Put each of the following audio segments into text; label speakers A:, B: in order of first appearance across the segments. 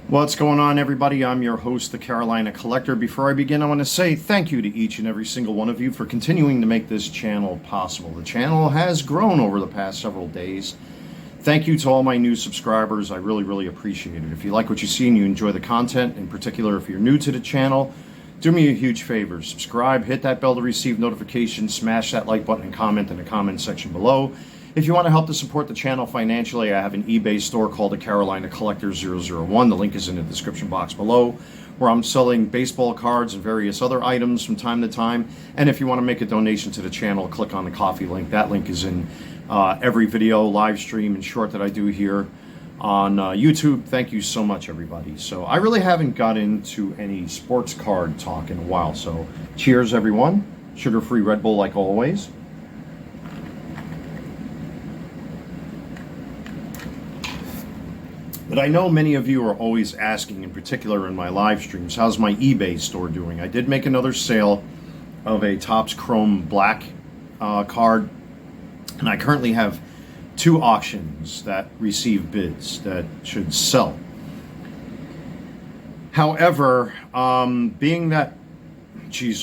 A: What's going on, everybody? I'm your host, the Carolina Collector. Before I begin, I want to say thank you to each and every single one of you for continuing to make this channel possible. The channel has grown over the past several days. Thank you to all my new subscribers. I really appreciate it. If you like what you see and you enjoy the content, in particular if you're new to the channel, do me a huge favor. Subscribe, hit that bell to receive notifications, smash that like button, and comment in the comment section below. If you want to help to support the channel financially, I have an eBay store called the Carolina Collector 001. The link is in the description box below, where I'm selling baseball cards and various other items from time to time. And if you want to make a donation to the channel, click on the coffee link. That link is in every video, live stream, and short that I do here on YouTube. Thank you so much, everybody. So I really haven't got into any sports card talk in a while. So cheers, everyone. Sugar-free Red Bull like always. But I know many of you are always asking, in particular in my live streams, how's my eBay store doing? I did make another sale of a Topps Chrome Black card, and I currently have 2 auctions that receive bids that should sell. However, being that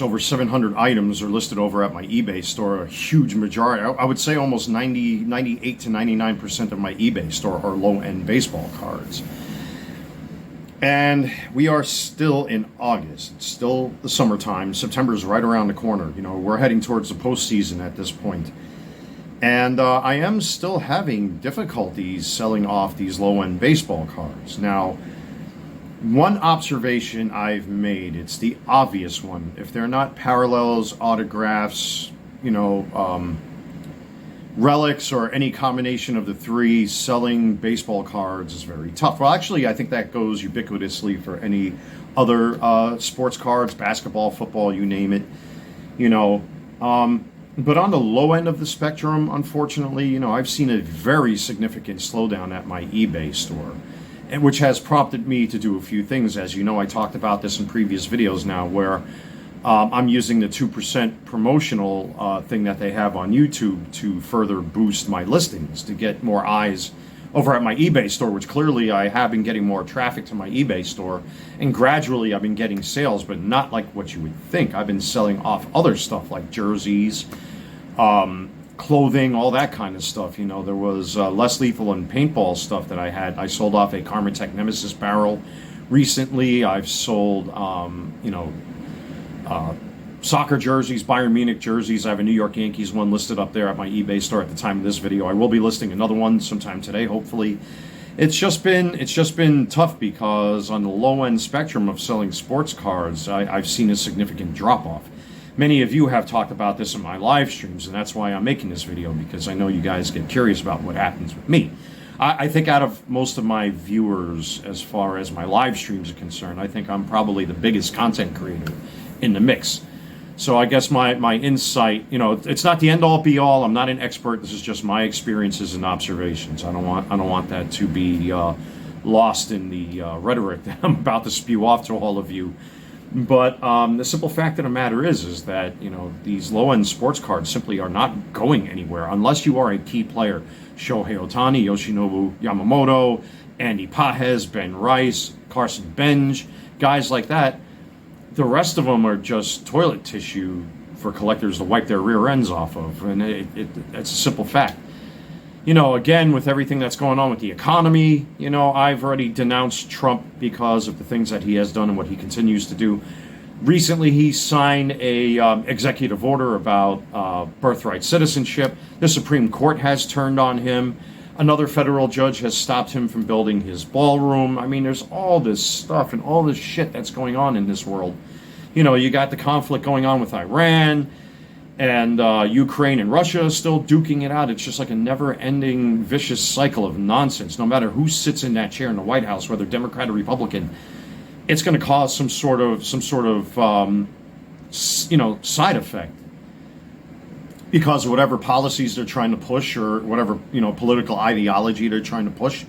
A: over 700 items are listed over at my eBay store, a huge majority, I would say almost 98 to 99% of my eBay store are low-end baseball cards. And we are still in August. It's still the summertime. September is right around the corner. You know, we're heading towards the postseason at this point. And I am still having difficulties selling off these low-end baseball cards. Now, one observation I've made, it's the obvious one. If they're not parallels, autographs, relics, or any combination of the 3, selling baseball cards is very tough. Well, actually, I think that goes ubiquitously for any other sports cards, basketball, football, you name it. But on the low end of the spectrum, unfortunately, I've seen a very significant slowdown at my eBay store, and which has prompted me to do a few things. As you know, I talked about this in previous videos now, where I'm using the 2% promotional thing that they have on YouTube to further boost my listings, to get more eyes over at my eBay store, which clearly I have been getting more traffic to my eBay store, and gradually I've been getting sales, but not like what you would think. I've been selling off other stuff like jerseys, clothing, all that kind of stuff. There was less lethal and paintball stuff that I had. I sold off a Karmatech Nemesis barrel recently. I've sold, soccer jerseys, Bayern Munich jerseys. I have a New York Yankees one listed up there at my eBay store at the time of this video. I will be listing another one sometime today, hopefully. It's just been tough because on the low end spectrum of selling sports cards, I've seen a significant drop off. Many of you have talked about this in my live streams, and that's why I'm making this video, because I know you guys get curious about what happens with me. I think out of most of my viewers, as far as my live streams are concerned, I think I'm probably the biggest content creator in the mix. So I guess my insight, it's not the end-all be-all. I'm not an expert. This is just my experiences and observations. I don't want that to be lost in the rhetoric that I'm about to spew off to all of you. But the simple fact of the matter is that, these low-end sports cards simply are not going anywhere unless you are a key player. Shohei Ohtani, Yoshinobu Yamamoto, Andy Pages, Ben Rice, Carson Bench, guys like that. The rest of them are just toilet tissue for collectors to wipe their rear ends off of. And it's a simple fact. Again, with everything that's going on with the economy, I've already denounced Trump because of the things that he has done and what he continues to do. Recently, he signed a executive order about birthright citizenship. The Supreme Court has turned on him. Another federal judge has stopped him from building his ballroom. I mean, there's all this stuff and all this shit that's going on in this world. You got the conflict going on with Iran, and Ukraine and Russia still duking it out. It's just like a never-ending vicious cycle of nonsense. No matter who sits in that chair in the White House, whether Democrat or Republican, it's going to cause some sort of side effect because of whatever policies they're trying to push, or whatever political ideology they're trying to push.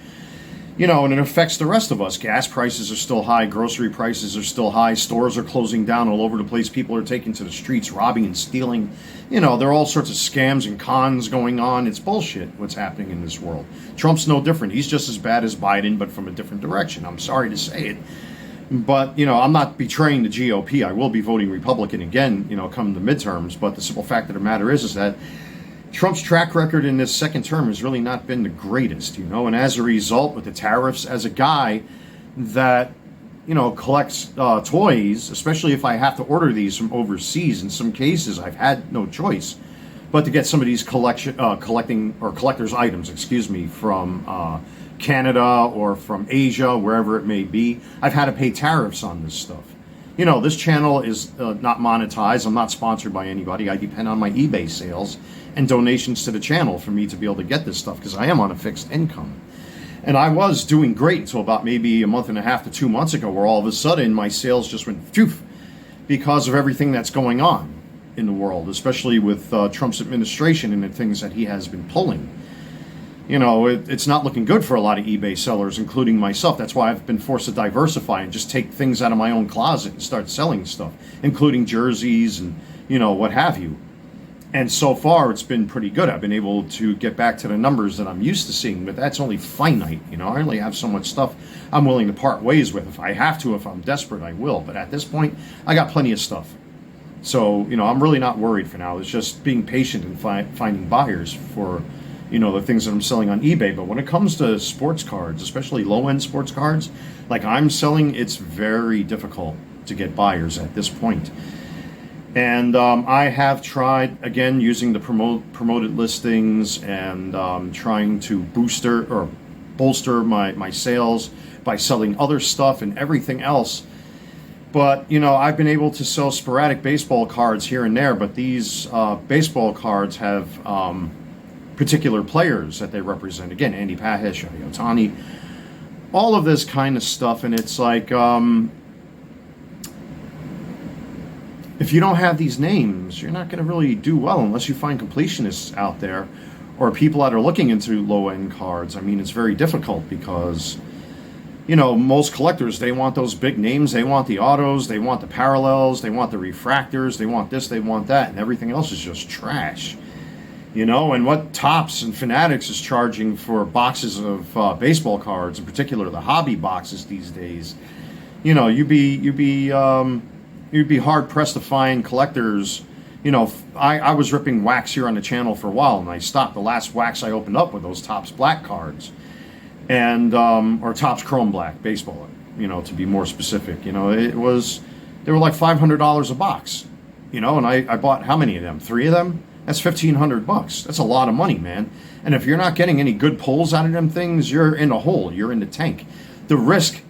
A: And it affects the rest of us. Gas prices are still high. Grocery prices are still high. Stores are closing down all over the place. People are taking to the streets, robbing and stealing. There are all sorts of scams and cons going on. It's bullshit what's happening in this world. Trump's no different. He's just as bad as Biden, but from a different direction. I'm sorry to say it. But, I'm not betraying the GOP. I will be voting Republican again, come the midterms. But the simple fact of the matter is that Trump's track record in this second term has really not been the greatest, and as a result, with the tariffs, as a guy that, collects toys, especially if I have to order these from overseas, in some cases I've had no choice but to get some of these collector's items, from Canada or from Asia, wherever it may be. I've had to pay tariffs on this stuff. This channel is not monetized. I'm not sponsored by anybody. I depend on my eBay sales and donations to the channel for me to be able to get this stuff, because I am on a fixed income. And I was doing great until about maybe a month and a half to 2 months ago, where all of a sudden my sales just went phew, because of everything that's going on in the world, especially with Trump's administration and the things that he has been pulling. It's not looking good for a lot of eBay sellers, including myself. That's why I've been forced to diversify and just take things out of my own closet and start selling stuff, including jerseys and, what have you. And so far, it's been pretty good. I've been able to get back to the numbers that I'm used to seeing, but that's only finite. I only have so much stuff I'm willing to part ways with. If I have to, if I'm desperate, I will. But at this point, I got plenty of stuff. So, I'm really not worried for now. It's just being patient and finding buyers for, the things that I'm selling on eBay. But when it comes to sports cards, especially low-end sports cards, like I'm selling, it's very difficult to get buyers at this point. And I have tried, again, using the promoted listings and trying to bolster my sales by selling other stuff and everything else. But, I've been able to sell sporadic baseball cards here and there, but these baseball cards have particular players that they represent. Again, Andy Pagesh, Shohei Ohtani, all of this kind of stuff. And it's like, if you don't have these names, you're not going to really do well unless you find completionists out there or people that are looking into low-end cards. I mean, it's very difficult because, most collectors, they want those big names. They want the autos. They want the parallels. They want the refractors. They want this. They want that. And everything else is just trash. And what Topps and Fanatics is charging for boxes of baseball cards, in particular the hobby boxes these days, you'd be hard pressed to find collectors. I was ripping wax here on the channel for a while, and I stopped. The last wax I opened up were those Topps black cards, and or Topps Chrome Black baseball. To be more specific, they were like $500 a box. And I bought how many of them? 3 of them. That's $1,500. That's a lot of money, man. And if you're not getting any good pulls out of them things, you're in a hole. You're in the tank. The risk,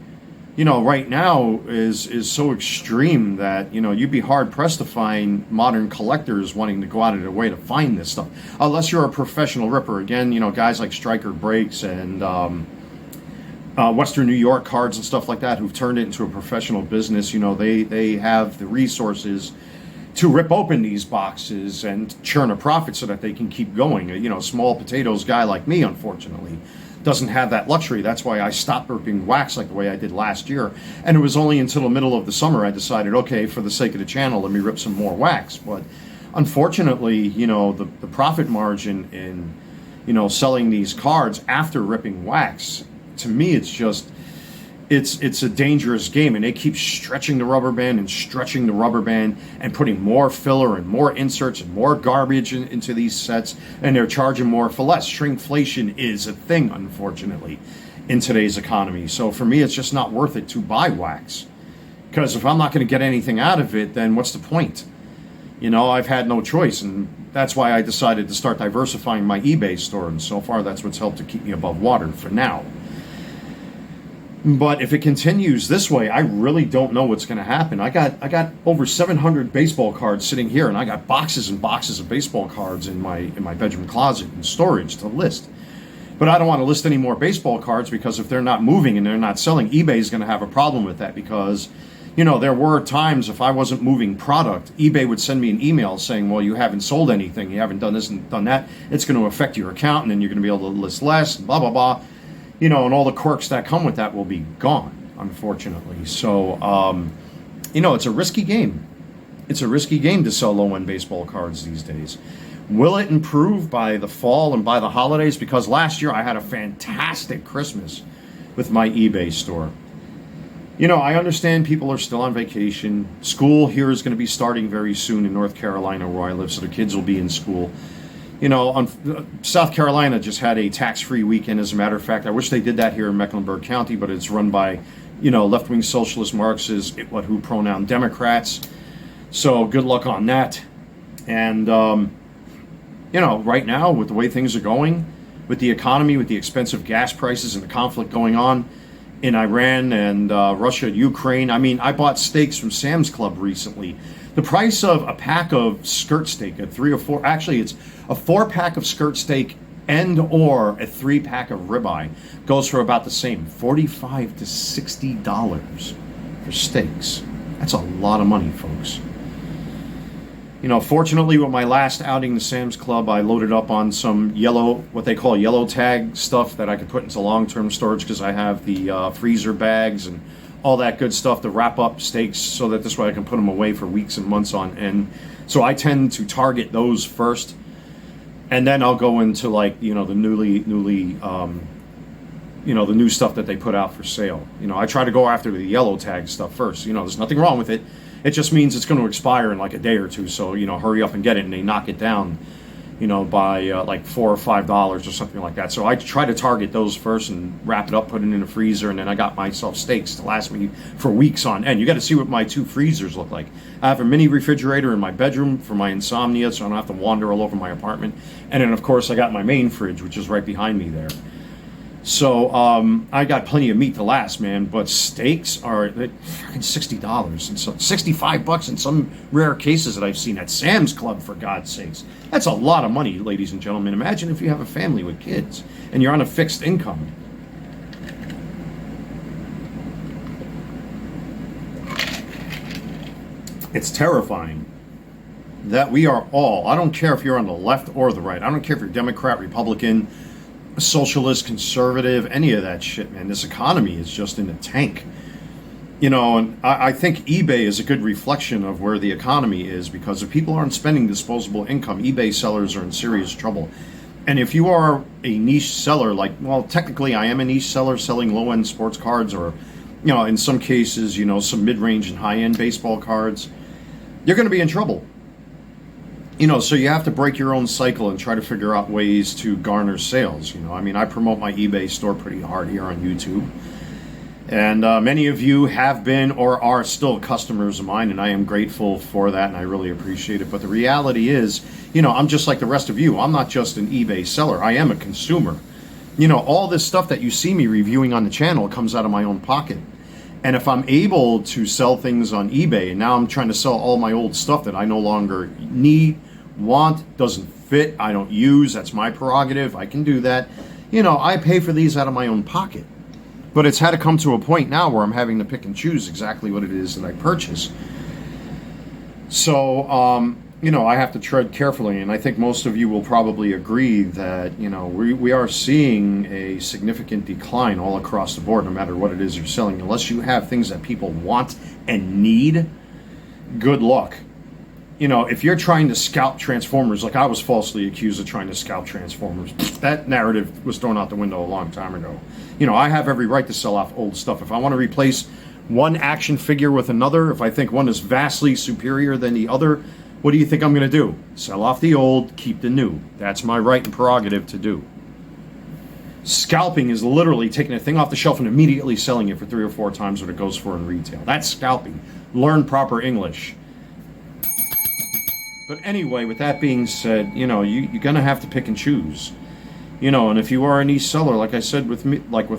A: right now is so extreme that, you'd be hard pressed to find modern collectors wanting to go out of their way to find this stuff. Unless you're a professional ripper. Again, guys like Striker Breaks and Western New York cards and stuff like that who've turned it into a professional business. They have the resources to rip open these boxes and churn a profit so that they can keep going. Small potatoes guy like me, unfortunately, doesn't have that luxury. That's why I stopped ripping wax like the way I did last year. And it was only until the middle of the summer I decided, okay, for the sake of the channel, let me rip some more wax. But unfortunately, the profit margin in, selling these cards after ripping wax, to me, it's just, it's a dangerous game, and they keep stretching the rubber band and stretching the rubber band and putting more filler and more inserts and more garbage into these sets, and they're charging more for less. Shrinkflation is a thing, unfortunately, in today's economy. So for me, it's just not worth it to buy wax, because if I'm not going to get anything out of it, then what's the point? I've had no choice, and that's why I decided to start diversifying my eBay store, and so far that's what's helped to keep me above water for now. But if it continues this way, I really don't know what's going to happen. I got over 700 baseball cards sitting here, and I got boxes and boxes of baseball cards in my bedroom closet in storage to list. But I don't want to list any more baseball cards, because if they're not moving and they're not selling, eBay is going to have a problem with that, because there were times if I wasn't moving product, eBay would send me an email saying, well, you haven't sold anything, you haven't done this and done that, it's going to affect your account, and then you're going to be able to list less, and blah, blah, blah. and all the quirks that come with that will be gone, unfortunately. So, it's a risky game. It's a risky game to sell low-end baseball cards these days. Will it improve by the fall and by the holidays? Because last year I had a fantastic Christmas with my eBay store. I understand people are still on vacation. School here is going to be starting very soon in North Carolina where I live, so the kids will be in school. South Carolina just had a tax-free weekend, as a matter of fact. I wish they did that here in Mecklenburg County, but it's run by, left-wing socialist Marxists, who pronoun Democrats. So good luck on that. And, right now, with the way things are going, with the economy, with the expensive gas prices and the conflict going on in Iran and Russia, Ukraine, I bought steaks from Sam's Club recently. The price of a pack of skirt steak, it's a 4-pack of skirt steak and or a 3-pack of ribeye goes for about the same, $45 to $60 for steaks. That's a lot of money, folks. Fortunately, with my last outing to Sam's Club, I loaded up on some what they call yellow tag stuff that I could put into long-term storage because I have the freezer bags and all that good stuff to wrap up steaks so that this way I can put them away for weeks and months on end. So I tend to target those first, and then I'll go into the new stuff that they put out for sale. I try to go after the yellow tag stuff first. There's nothing wrong with it. It just means it's going to expire in like a day or two. So, hurry up and get it. And they knock it down, by like $4 or $5 or something like that. So I try to target those first and wrap it up, put it in the freezer. And then I got myself steaks to last me for weeks on end. You got to see what my 2 freezers look like. I have a mini refrigerator in my bedroom for my insomnia, so I don't have to wander all over my apartment. And then, of course, I got my main fridge, which is right behind me there. So I got plenty of meat to last, man. But steaks are fucking $60 and so $65 in some rare cases that I've seen at Sam's Club. For God's sakes, that's a lot of money, ladies and gentlemen. Imagine if you have a family with kids and you're on a fixed income. It's terrifying that we are all. I don't care if you're on the left or the right. I don't care if you're Democrat, Republican, socialist, conservative, any of that shit, man. This economy is just in the tank. And I think eBay is a good reflection of where the economy is, because if people aren't spending disposable income, eBay sellers are in serious trouble. And if you are a niche seller, technically I am a niche seller selling low-end sports cards, or, in some cases, some mid-range and high-end baseball cards, you're going to be in trouble. So you have to break your own cycle and try to figure out ways to garner sales. I promote my eBay store pretty hard here on YouTube. And many of you have been or are still customers of mine, and I am grateful for that, and I really appreciate it. But the reality is, I'm just like the rest of you. I'm not just an eBay seller. I am a consumer. All this stuff that you see me reviewing on the channel comes out of my own pocket. And if I'm able to sell things on eBay, and now I'm trying to sell all my old stuff that I no longer need, want, doesn't fit, I don't use, that's my prerogative, I can do that. I pay for these out of my own pocket. But it's had to come to a point now where I'm having to pick and choose exactly what it is that I purchase. So, I have to tread carefully, and I think most of you will probably agree that, we are seeing a significant decline all across the board, no matter what it is you're selling. Unless you have things that people want and need, good luck. If you're trying to scalp Transformers, like I was falsely accused of trying to scalp Transformers, that narrative was thrown out the window a long time ago. I have every right to sell off old stuff. If I want to replace one action figure with another, if I think one is vastly superior than the other, what do you think I'm going to do? Sell off the old, keep the new. That's my right and prerogative to do. Scalping is literally taking a thing off the shelf and immediately selling it for 3 or 4 times what it goes for in retail. That's scalping. Learn proper English. But anyway, with that being said, you're going to have to pick and choose. And if you are a niche seller, like I said, with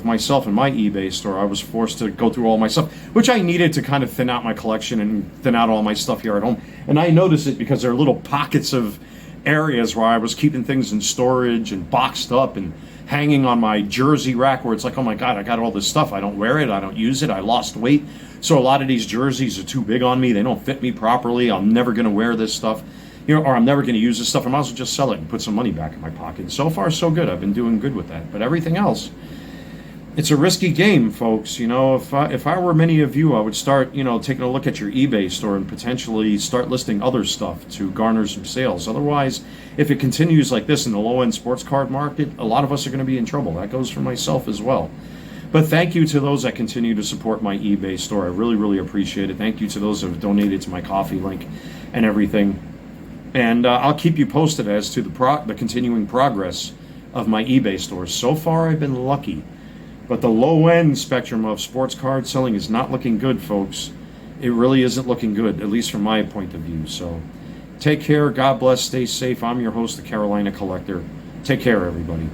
A: myself and my eBay store, I was forced to go through all my stuff, which I needed to kind of thin out my collection and thin out all my stuff here at home. And I noticed it because there are little pockets of areas where I was keeping things in storage and boxed up and hanging on my jersey rack where it's like, oh my God, I got all this stuff. I don't wear it. I don't use it. I lost weight. So a lot of these jerseys are too big on me. They don't fit me properly. I'm never going to wear this stuff. Or I'm never going to use this stuff. I might as well just sell it and put some money back in my pocket. So far, so good. I've been doing good with that. But everything else, it's a risky game, folks. If I were many of you, I would start, taking a look at your eBay store and potentially start listing other stuff to garner some sales. Otherwise, if it continues like this in the low-end sports card market, a lot of us are going to be in trouble. That goes for myself as well. But thank you to those that continue to support my eBay store. I really, really appreciate it. Thank you to those who have donated to my coffee link and everything. And I'll keep you posted as to the continuing progress of my eBay store. So far, I've been lucky. But the low-end spectrum of sports card selling is not looking good, folks. It really isn't looking good, at least from my point of view. So take care. God bless. Stay safe. I'm your host, the Carolina Collector. Take care, everybody.